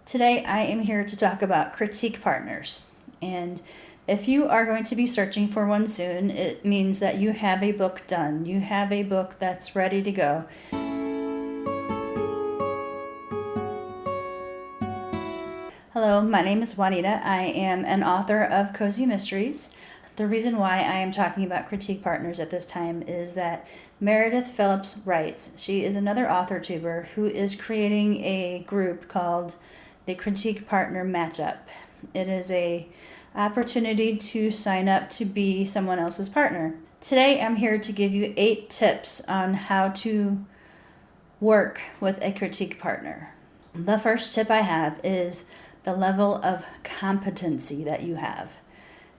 Today I am here to talk about critique partners. And if you are going to be searching for one soon, it means that you have a book done. You have a book that's ready to go. Hello, my name is Juanita. I am an author of Cozy Mysteries. The reason why I am talking about critique partners at this time is that Meredith Phillips writes. She is another author tuber who is creating a group called the Critique Partner Matchup. It is a opportunity to sign up to be someone else's partner. Today I'm here to give you 8 tips on how to work with a critique partner. The first tip I have is the level of competency that you have.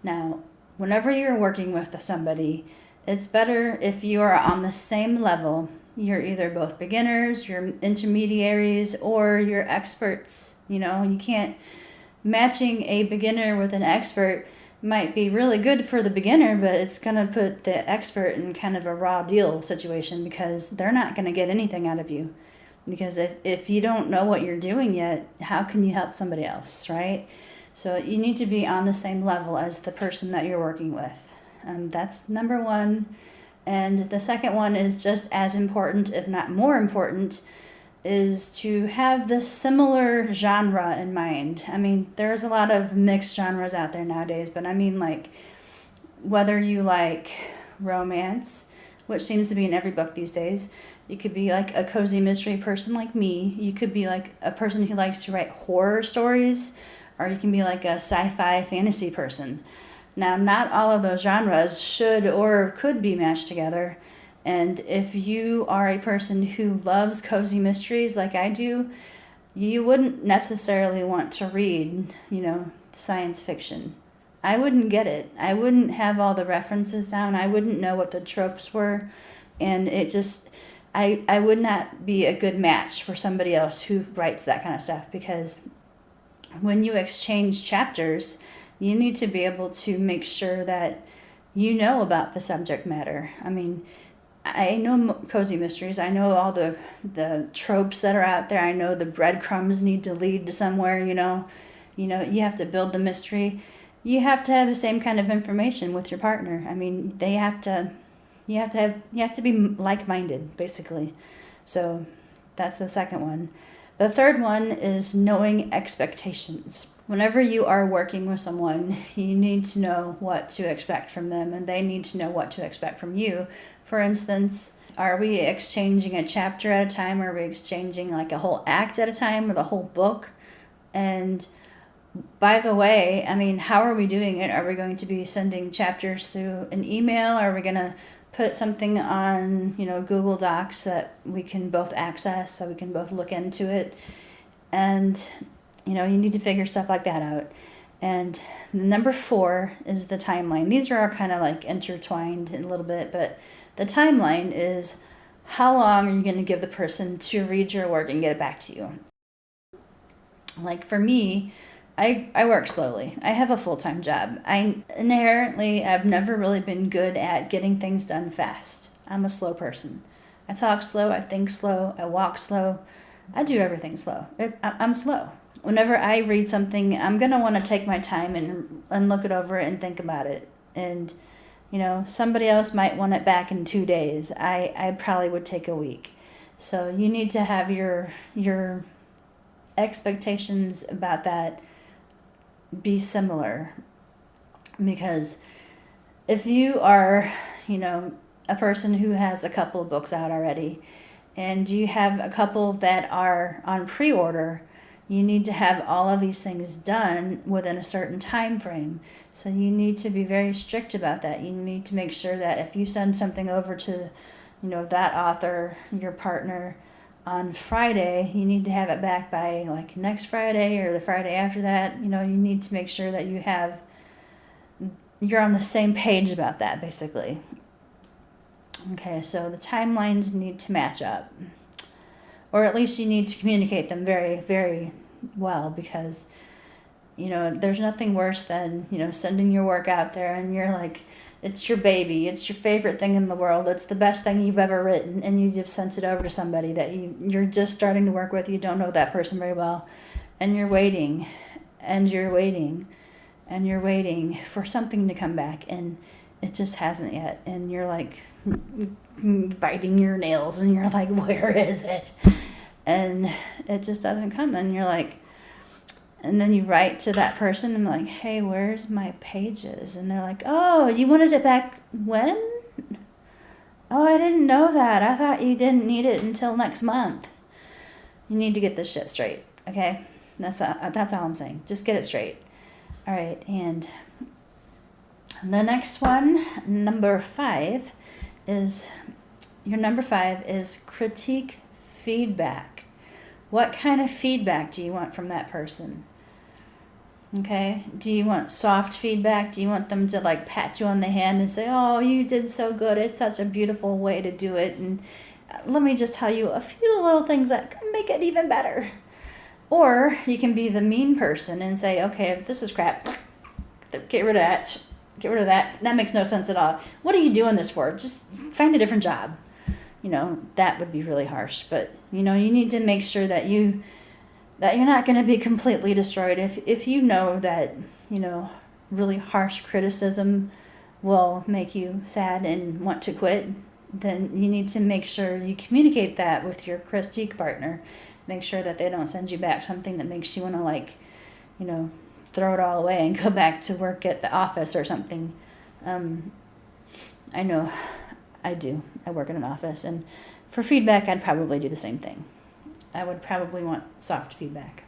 Now, whenever you're working with somebody, it's better if you are on the same level. You're either both beginners, you're intermediaries, or you're experts. You can't, matching a beginner with an expert might be really good for the beginner, but it's going to put the expert in kind of a raw deal situation because they're not going to get anything out of you. Because if you don't know what you're doing yet, how can you help somebody else, right? So you need to be on the same level as the person that you're working with. That's number one. And the second one is just as important, if not more important, is to have the similar genre in mind. I mean, there's a lot of mixed genres out there nowadays, but I mean, like, whether you like romance, which seems to be in every book these days, you could be like a cozy mystery person like me. You could be like a person who likes to write horror stories, or you can be like a sci-fi fantasy person. Now, not all of those genres should or could be matched together. And if you are a person who loves cozy mysteries like I do, you wouldn't necessarily want to read, science fiction. I wouldn't get it. I wouldn't have all the references down. I wouldn't know what the tropes were. And I would not be a good match for somebody else who writes that kind of stuff, because when you exchange chapters, you need to be able to make sure that you know about the subject matter. I mean, I know cozy mysteries. I know all the tropes that are out there. I know the breadcrumbs need to lead to somewhere, you have to build the mystery. You have to have the same kind of information with your partner. I mean, you have to be like-minded, basically. So that's the second one. The third one is knowing expectations. Whenever you are working with someone, you need to know what to expect from them, and they need to know what to expect from you. For instance, are we exchanging a chapter at a time? Or are we exchanging like a whole act at a time, or the whole book? And by the way, I mean, how are we doing it? Are we going to be sending chapters through an email? Are we going to put something on, Google Docs that we can both access so we can both look into it? And you need to figure stuff like that out. And number 4 is the timeline. These are all kind of like intertwined in a little bit, but the timeline is how long are you going to give the person to read your work and get it back to you? Like for me, I work slowly. I have a full-time job. I've never really been good at getting things done fast. I'm a slow person. I talk slow, I think slow, I walk slow. I do everything slow. I'm slow. Whenever I read something, I'm going to want to take my time and look it over and think about it. And, somebody else might want it back in 2 days. I probably would take a week. So you need to have your expectations about that be similar. Because if you are, a person who has a couple of books out already, and you have a couple that are on pre-order, you need to have all of these things done within a certain time frame. So you need to be very strict about that. You need to make sure that if you send something over to, that author, your partner, on Friday, you need to have it back by like next Friday or the Friday after that. You need to make sure that you're on the same page about that, basically. Okay, so the timelines need to match up. Or at least you need to communicate them very, very well, because, there's nothing worse than, sending your work out there and you're like, it's your baby, it's your favorite thing in the world, it's the best thing you've ever written, and you just sent it over to somebody that you're just starting to work with, you don't know that person very well, and you're waiting, and you're waiting, and you're waiting for something to come back, and it just hasn't yet, and you're like biting your nails, and you're like, where is it? And it just doesn't come, and you're like, and then you write to that person and like, hey, where's my pages? And they're like, oh, you wanted it back when? Oh, I didn't know that. I thought you didn't need it until next month. You need to get this shit straight, okay? That's all I'm saying. Just get it straight. All right, and the next one, number 5, is critique feedback. What kind of feedback do you want from that person? Okay, do you want soft feedback? Do you want them to like pat you on the hand and say, oh, you did so good, it's such a beautiful way to do it, and let me just tell you a few little things that could make it even better? Or you can be the mean person and say, okay, this is crap, get rid of that, that makes no sense at all, what are you doing this for? Just find a different job. That would be really harsh, but you need to make sure that you're not going to be completely destroyed. If you know that, really harsh criticism will make you sad and want to quit, then you need to make sure you communicate that with your critique partner. Make sure that they don't send you back something that makes you want to throw it all away and go back to work at the office or something. I know I do. I work in an office, and for feedback, I'd probably do the same thing. I would probably want soft feedback.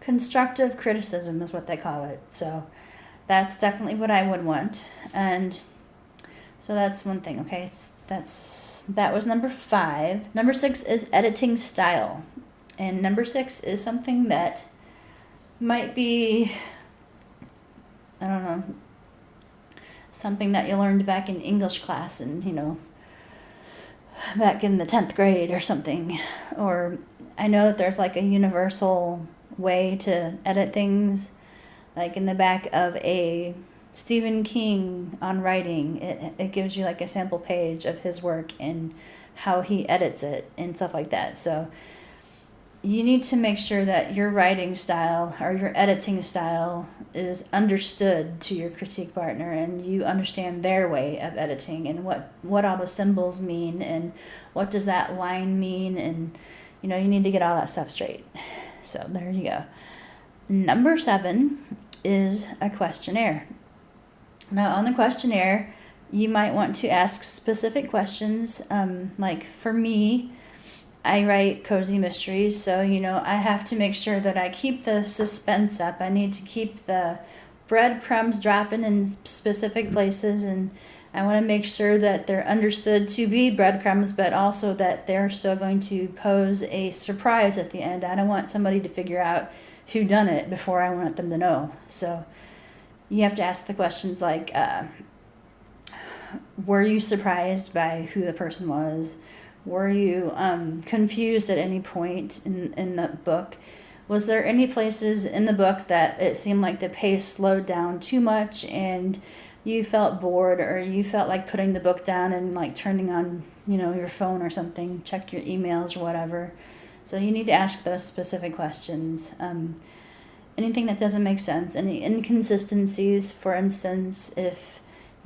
Constructive criticism is what they call it. So that's definitely what I would want. And so that's one thing, okay? That was number 5. Number 6 is editing style. And number 6 is something that might be, I don't know, something that you learned back in English class and, back in the 10th grade or something. Or I know that there's like a universal way to edit things, like in the back of a Stephen King on writing. It gives you like a sample page of his work and how he edits it and stuff like that. So you need to make sure that your writing style or your editing style is understood to your critique partner, and you understand their way of editing and what all the symbols mean and what does that line mean, and you need to get all that stuff straight. So there you go. Number 7 is a questionnaire. Now on the questionnaire, you might want to ask specific questions. Like for me, I write cozy mysteries, so I have to make sure that I keep the suspense up. I need to keep the breadcrumbs dropping in specific places, and I want to make sure that they're understood to be breadcrumbs, but also that they're still going to pose a surprise at the end. I don't want somebody to figure out who done it before I want them to know. So you have to ask the questions like, were you surprised by who the person was? Were you confused at any point in the book? Was there any places in the book that it seemed like the pace slowed down too much and you felt bored, or you felt like putting the book down and like turning on, your phone or something, check your emails or whatever? So you need to ask those specific questions. Anything that doesn't make sense, any inconsistencies, for instance, if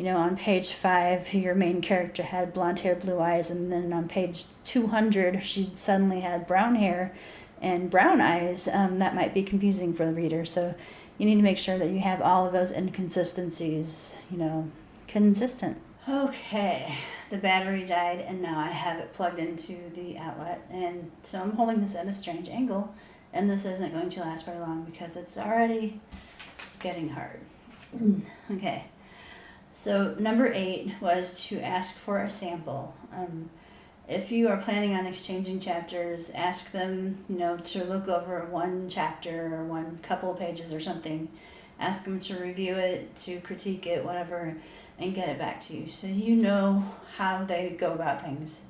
on page 5, your main character had blonde hair, blue eyes, and then on page 200, she suddenly had brown hair and brown eyes. That might be confusing for the reader. So you need to make sure that you have all of those inconsistencies, consistent. Okay, the battery died, and now I have it plugged into the outlet. And so I'm holding this at a strange angle, and this isn't going to last very long because it's already getting hard. Okay. So number 8 was to ask for a sample. If you are planning on exchanging chapters, ask them, to look over one chapter or one couple of pages or something. Ask them to review it, to critique it, whatever, and get it back to you. So you know how they go about things.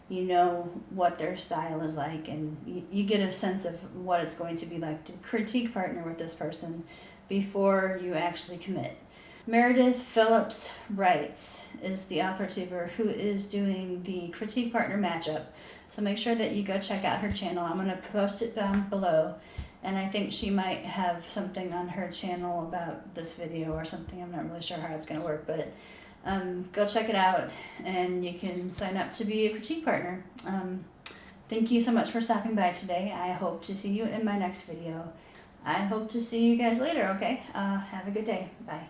You know what their style is like, and you get a sense of what it's going to be like to critique partner with this person before you actually commit. Meredith Phillips Wrights is the author tuber who is doing the critique partner matchup. So make sure that you go check out her channel. I'm going to post it down below. And I think she might have something on her channel about this video or something. I'm not really sure how it's going to work, but go check it out and you can sign up to be a critique partner. Thank you so much for stopping by today. I hope to see you in my next video. I hope to see you guys later, okay? Have a good day. Bye.